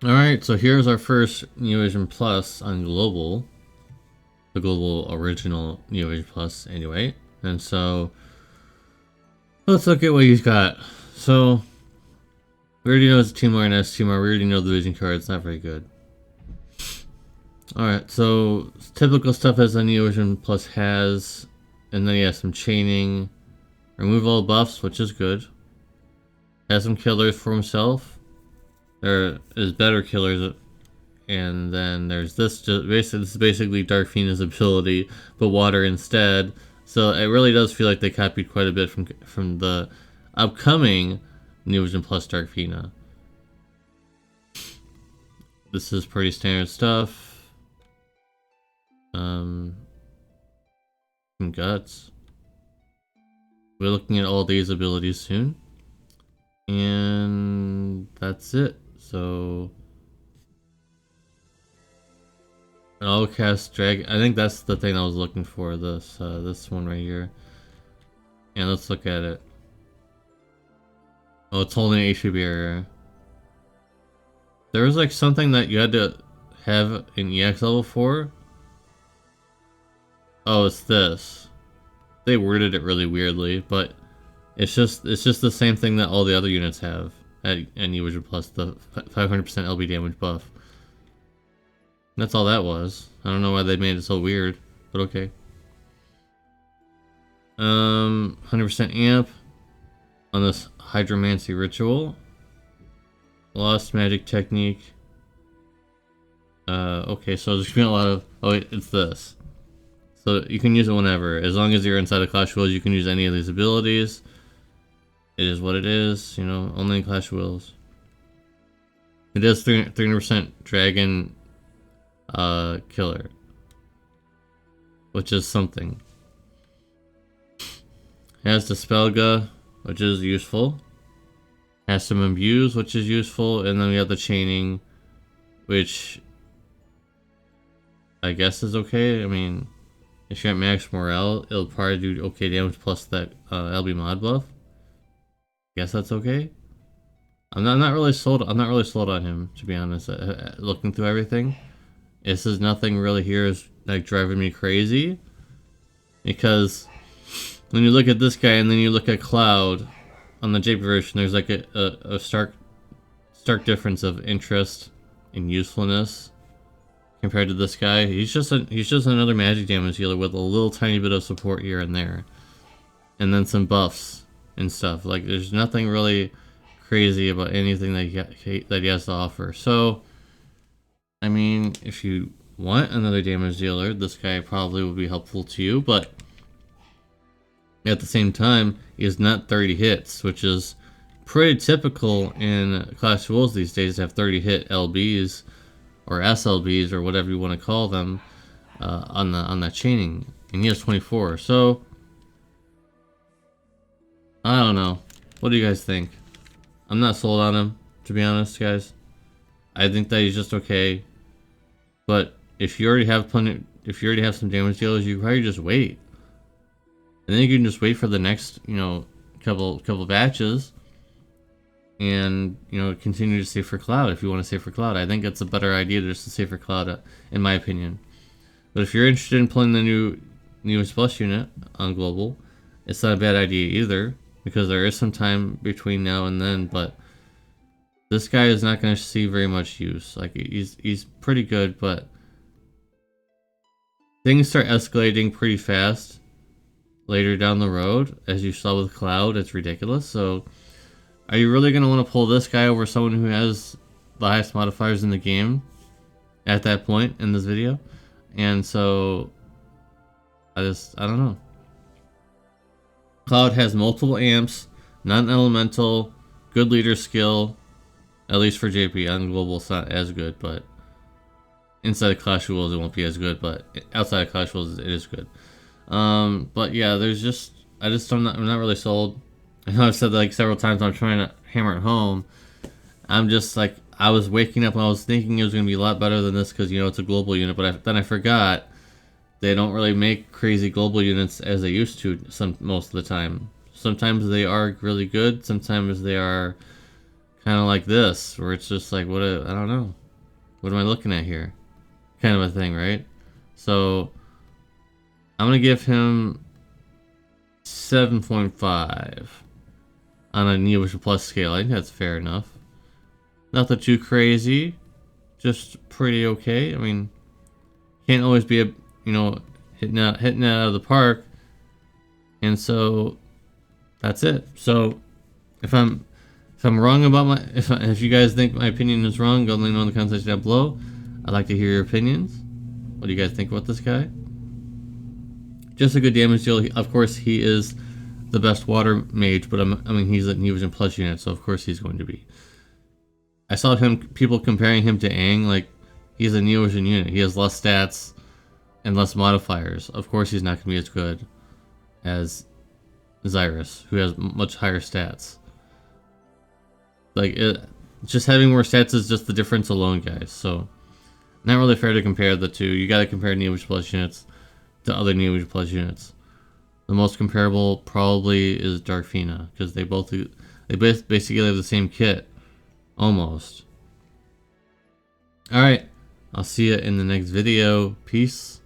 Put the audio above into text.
Alright, so here's our first Neovision Plus on Global. The Global original Neovision Plus, anyway. And so, let's look at what he's got. So, we already know it's Timor and S-Timor. We already know the vision card. It's not very good. Alright, so typical stuff as a Neovision Plus has. And then he has some chaining. Remove all buffs, which is good. Has some killers for himself. There is better killers. And then there's this. This is basically Dark Fina's ability, but water instead. So it really does feel like they copied quite a bit from the upcoming Neovision Plus Dark Fina. This is pretty standard stuff. Some guts. We're looking at all these abilities soon. And that's it. So I'll cast Drag. I think that's the thing I was looking for. This one right here. And let's look at it. Oh, it's holding an HP barrier. There was like something that you had to have in EX level 4. Oh, it's this. They worded it really weirdly, but it's just the same thing that all the other units have at Neovision Plus, the 500% LB damage buff. That's all that was. I don't know why they made it so weird, but okay. 100% amp on this Hydromancy ritual. Lost magic technique. Okay, so there's been a lot of. Oh, it's this. So you can use it whenever, as long as you're inside of Clash of Wills. You can use any of these abilities. It is what it is, you know. Only in Clash of Wills. It is 300% dragon. Killer, which is something. Has Dispelga, which is useful. Has some Imbuse, which is useful, and then we have the chaining, which I guess is okay. I mean, if you're at max morale, it'll probably do okay damage plus that LB mod buff. Guess that's okay. I'm not really sold. I'm not really sold on him, to be honest. Looking through everything. This is nothing really here is like driving me crazy, because when you look at this guy and then you look at Cloud on the JP version, there's like a stark difference of interest and usefulness compared to this guy. He's just another magic damage healer with a little tiny bit of support here and there, and then some buffs and stuff. Like there's nothing really crazy about anything that he has to offer. So. I mean, if you want another damage dealer, this guy probably would be helpful to you, but at the same time, he has not 30 hits, which is pretty typical in Clash of Wills these days to have 30 hit LBs or SLBs or whatever you want to call them on that chaining, and he has 24. So I don't know. What do you guys think? I'm not sold on him, to be honest, guys. I think that he's just okay. But if you already have some damage dealers, you probably just wait. And then you can just wait for the next, couple batches. And, continue to save for Cloud if you want to save for Cloud. I think it's a better idea just to save for Cloud, in my opinion. But if you're interested in playing the newest Plus unit on Global, it's not a bad idea either. Because there is some time between now and then, but this guy is not going to see very much use. Like, he's pretty good, but things start escalating pretty fast later down the road. As you saw with Cloud, it's ridiculous. So, are you really going to want to pull this guy over someone who has the highest modifiers in the game at that point in this video? And so, I don't know. Cloud has multiple amps, non-elemental, good leader skill. At least for JP. On Global, it's not as good, but inside of Clash of Wills, it won't be as good, but outside of Clash of Wills, it is good. But yeah, I'm not really sold. I know I've said that like several times. I'm trying to hammer it home. I'm just like, I was waking up and I was thinking it was going to be a lot better than this because, it's a global unit, but then I forgot they don't really make crazy global units as they used to most of the time. Sometimes they are really good. Sometimes they are kind of like this, where it's just like, I don't know. What am I looking at here? Kind of a thing, right? So I'm going to give him 7.5 on a Neo Vision Plus scale. I think that's fair enough. Nothing too crazy, just pretty okay. I mean, can't always be hitting it out of the park, and so that's it. So if I'm wrong about if you guys think my opinion is wrong, go let me know in the comment section down below. I'd like to hear your opinions. What do you guys think about this guy? Just a good damage deal. Of course, he is the best water mage, but I mean he's a Neo Vision Plus unit, so of course he's going to be. I saw people comparing him to Aang, like he's a Neo Vision unit. He has less stats and less modifiers. Of course he's not going to be as good as Zyrus, who has much higher stats. Like, just having more stats is just the difference alone, guys. So, not really fair to compare the two. You gotta compare Neo Vision Plus units to other Neo Vision Plus units. The most comparable probably is Darkfina, because they basically have the same kit. Almost. Alright, I'll see you in the next video. Peace.